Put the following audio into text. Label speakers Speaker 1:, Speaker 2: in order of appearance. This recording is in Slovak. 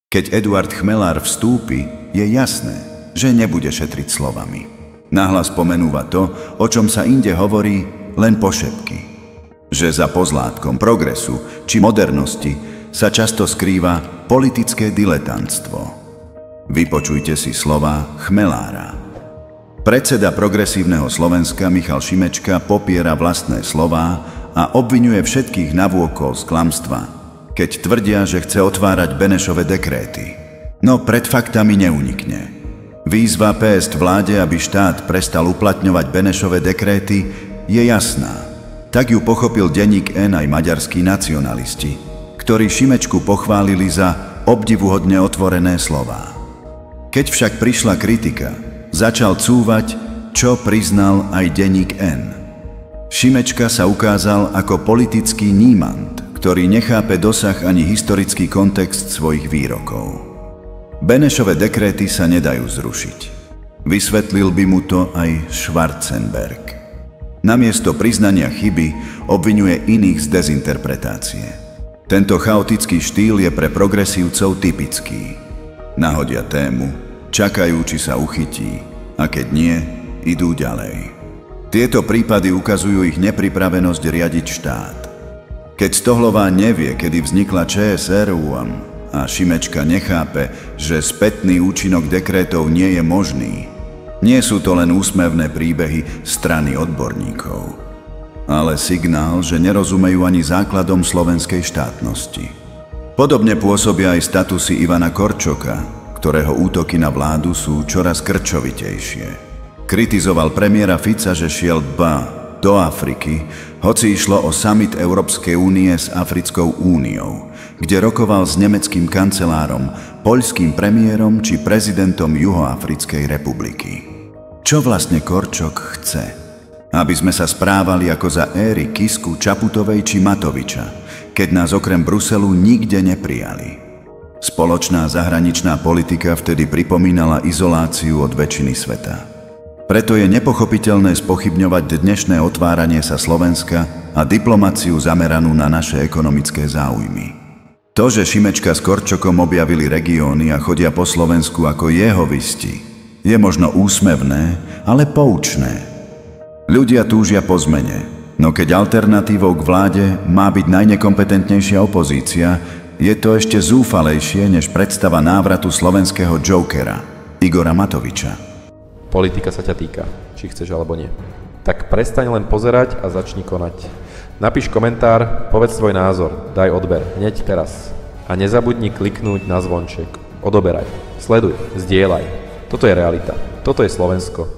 Speaker 1: Keď Eduard Chmelár vstúpi, je jasné, že nebude šetriť slovami. Nahlas pomenúva to, o čom sa inde hovorí len pošepky. Že za pozlátkom progresu či modernosti sa často skrýva politické diletantstvo. Vypočujte si slova Chmelára. Predseda Progresívneho Slovenska Michal Šimečka popiera vlastné slová a obviňuje všetkých navôkol z klamstva, keď tvrdia, že chce otvárať Benešove dekréty. No pred faktami neunikne. Výzva PST vláde, aby štát prestal uplatňovať Benešove dekréty, je jasná. Tak ju pochopil denník N aj maďarskí nacionalisti, ktorí Šimečku pochválili za obdivuhodne otvorené slová. Keď však prišla kritika, začal cúvať, čo priznal aj denník N. Šimečka sa ukázal ako politický nímant, ktorý nechápe dosah ani historický kontext svojich výrokov. Benešove dekréty sa nedajú zrušiť. Vysvetlil by mu to aj Schwarzenberg. Namiesto priznania chyby obviňuje iných z dezinterpretácie. Tento chaotický štýl je pre progresívcov typický. Nahodia tému, čakajú, či sa uchytí, a keď nie, idú ďalej. Tieto prípady ukazujú ich nepripravenosť riadiť štát. Keď Stohlová nevie, kedy vznikla ČSRU a Šimečka nechápe, že spätný účinok dekrétov nie je možný, nie sú to len úsmevné príbehy strany odborníkov, ale signál, že nerozumejú ani základom slovenskej štátnosti. Podobne pôsobia aj statusy Ivana Korčoka, ktorého útoky na vládu sú čoraz krčovitejšie. Kritizoval premiéra Fica, že šiel do Afriky, hoci išlo o summit Európskej únie s Africkou úniou, kde rokoval s nemeckým kancelárom, poľským premiérom či prezidentom Juhoafrickej republiky. Čo vlastne Korčok chce? Aby sme sa správali ako za éry Kisku, Čaputovej či Matoviča, keď nás okrem Bruselu nikde neprijali. Spoločná zahraničná politika vtedy pripomínala izoláciu od väčšiny sveta. Preto je nepochopiteľné spochybňovať dnešné otváranie sa Slovenska a diplomáciu zameranú na naše ekonomické záujmy. To, že Šimečka s Korčokom objavili regióny a chodia po Slovensku ako jehovisti, je možno úsmevné, ale poučné. Ľudia túžia po zmene, no keď alternatívou k vláde má byť najnekompetentnejšia opozícia, je to ešte zúfalejšie než predstava návratu slovenského jokera, Igora Matoviča.
Speaker 2: Politika sa ťa týka, či chceš alebo nie. Tak prestaň len pozerať a začni konať. Napíš komentár, povedz svoj názor, daj odber, hneď teraz. A nezabudni kliknúť na zvonček. Odoberaj, sleduj, zdieľaj. Toto je realita, toto je Slovensko.